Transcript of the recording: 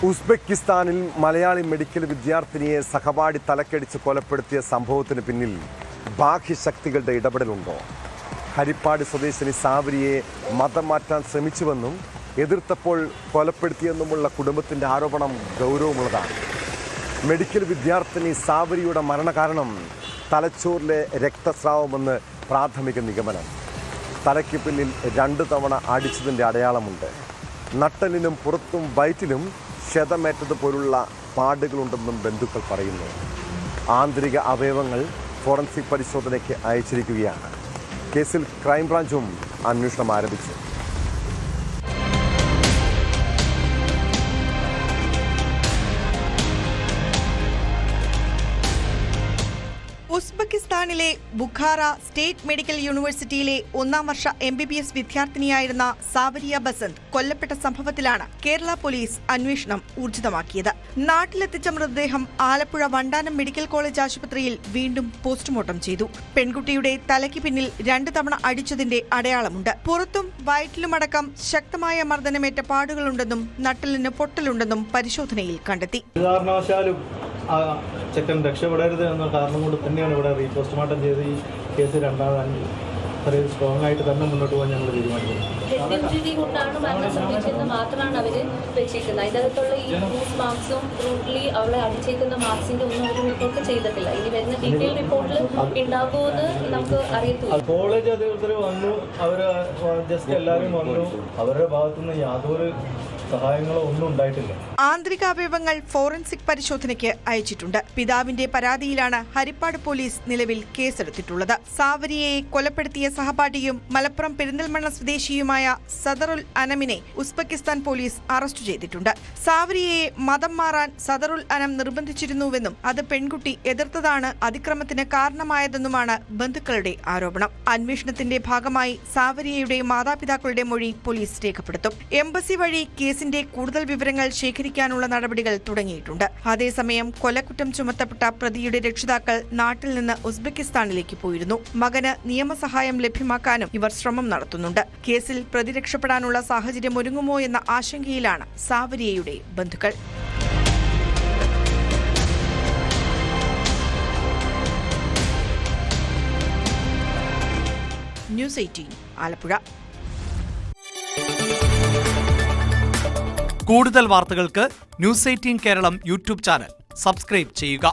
ഉസ്ബെക്കിസ്ഥാനിൽ Malayali medical വിദ്യാർത്ഥിനിയെ സഹപാഠി തലക്കടിച്ച് കൊലപ്പെടുത്തിയ സംഭവത്തിന് പിന്നിൽ ബാഹ്യശക്തികളുടെ ഇടപെടലുണ്ടോ? ഹരിപ്പാട് സ്വദേശിനി സാവരിയെ മതം മാറ്റാൻ ശ്രമിച്ചുവെന്നും എതിർത്തപ്പോൾ കൊലപ്പെടുത്തിയെന്നുമുള്ള കുടുംബത്തിൻ്റെ ആരോപണം ഗൗരവമുള്ളതാണ്. മെഡിക്കൽ വിദ്യാർത്ഥിനി സാവരിയുടെ മരണകാരണം തലച്ചോറിലെ രക്തസ്രാവമെന്ന് പ്രാഥമിക നിഗമനം. തലയ്ക്ക് പിന്നിൽ 2 തവണ അടിച്ചതിൻ്റെ അടയാളമുണ്ട്. നട്ടലിനും പുറത്തും വയറ്റിലും ക്ഷതമേറ്റതുപോലുള്ള പാടുകളുണ്ടെന്നും ബന്ധുക്കൾ പറയുന്നു. ആന്തരിക അവയവങ്ങൾ ഫോറൻസിക് പരിശോധനയ്ക്ക് അയച്ചിരിക്കുകയാണ്. കേസിൽ ക്രൈംബ്രാഞ്ചും അന്വേഷണം ആരംഭിച്ചു. ഉസ്ബെക്കിസ്ഥാനിലെ ബുഖാറ സ്റ്റേറ്റ് മെഡിക്കൽ യൂണിവേഴ്സിറ്റിയിലെ 1ാം വർഷ MBBS വിദ്യാർത്ഥിനിയായിരുന്ന സാവരിയ ബസന്ത് കൊല്ലപ്പെട്ട സംഭവത്തിലാണ് കേരള പോലീസ് അന്വേഷണം ഊർജിതമാക്കിയത്. നാട്ടിലെത്തിച്ച മൃതദേഹം ആലപ്പുഴ വണ്ടാനം മെഡിക്കൽ കോളേജ് ആശുപത്രിയിൽ വീണ്ടും പോസ്റ്റ്മോർട്ടം ചെയ്തു. പെൺകുട്ടിയുടെ തലയ്ക്ക് പിന്നിൽ 2 തവണ അടിച്ചതിന്റെ അടയാളമുണ്ട്. പുറത്തും വയറ്റിലുമടക്കം ശക്തമായ മർദ്ദനമേറ്റ പാടുകളുണ്ടെന്നും നട്ടലിന് പൊട്ടലുണ്ടെന്നും പരിശോധനയിൽ കണ്ടെത്തി. ചെക്കൻ രക്ഷപ്പെടരുത് എന്ന കാരണം കൊണ്ട് തന്നെയാണ് ഇവിടെ പോസ്റ്റ്മോർട്ടം ചെയ്ത് ഈ കേസ് രണ്ടാമത് അത്രയും സ്ട്രോങ് ആയിട്ട് തന്നെ മുന്നോട്ട് പോകാൻ ഞങ്ങൾ തീരുമാനിക്കുന്നത്. ഇഞ്ചുറി കൊണ്ടാണ് മരണം സംഭവിച്ചതെന്ന് മാത്രമാണ് അവർ വെച്ചേക്കുന്നത്. അതിനകത്തുള്ള ഈ ബ്രൂസ് മാർക്സും ബ്രൂട്ടലി അവളെ അടിച്ചേക്കുന്ന മാർക്സിന്റെ ഒന്നും അവർ റിപ്പോർട്ട് ചെയ്തിട്ടില്ല. ഇനി വരുന്ന ഡീറ്റെയിൽ റിപ്പോർട്ടിൽ ഉണ്ടാകുമെന്ന് നമുക്ക് അറിയത്തില്ല. കോളേജ് അധികൃതർ വന്നു, അവർ ജസ്റ്റ് എല്ലാവരും വന്നു, അവരുടെ ഭാഗത്തുനിന്ന് യാതൊരു സഹായങ്ങളോ ഒന്നും ഉണ്ടായിട്ടില്ല. ആന്തരിക അവയവങ്ങൾ ഫോറൻസിക് പരിശോധനയ്ക്ക് അയച്ചിട്ടുണ്ട്. പിതാവിന്റെ പരാതിയിലാണ് ഹരിപ്പാട് പോലീസ് നിലവിൽ കേസെടുത്തിട്ടുള്ളത്. സാവരിയെ കൊലപ്പെടുത്തിയ സഹപാഠിയും മലപ്പുറം പെരിന്തൽമണ്ണ സ്വദേശിയുമായ സദറുൽ അനമിനെ ഉസ്ബെക്കിസ്ഥാൻ പോലീസ് അറസ്റ്റ് ചെയ്തിട്ടുണ്ട്. സാവരിയെ മതം മാറാൻ സദറുൽ അനം നിർബന്ധിച്ചിരുന്നുവെന്നും അത് പെൺകുട്ടി എതിർത്തതാണ് അതിക്രമത്തിന് കാരണമായതെന്നുമാണ് ബന്ധുക്കളുടെ ആരോപണം. അന്വേഷണത്തിന്റെ ഭാഗമായി സാവരിയയുടെ മാതാപിതാക്കളുടെ മൊഴി പോലീസ് രേഖപ്പെടുത്തും. എംബസി വഴി കേസിന്റെ കൂടുതൽ വിവരങ്ങൾ ശേഖരിക്കാനുള്ള നടപടികൾ തുടങ്ങിയിട്ടുണ്ട്. അതേസമയം കൊലക്കുറ്റം ചുമത്തപ്പെട്ട പ്രതിയുടെ രക്ഷിതാക്കൾ നാട്ടിൽ നിന്ന് ഉസ്ബെക്കിസ്ഥാനിലേക്ക് പോയിരുന്നു. മകന് നിയമസഹായം ലഭ്യമാക്കാനും ഇവർ ശ്രമം നടത്തുന്നുണ്ട്. കേസിൽ പ്രതി രക്ഷപ്പെടാനുള്ള സാഹചര്യം ഒരുങ്ങുമോ എന്ന ആശങ്കയിലാണ് സാവരിയയുടെ ബന്ധുക്കൾ. ന്യൂസ് 18 ആലപ്പുഴ. കൂടുതൽ വാർത്തകൾക്ക് news 18 Keralam YouTube channel subscribe ചെയ്യുക.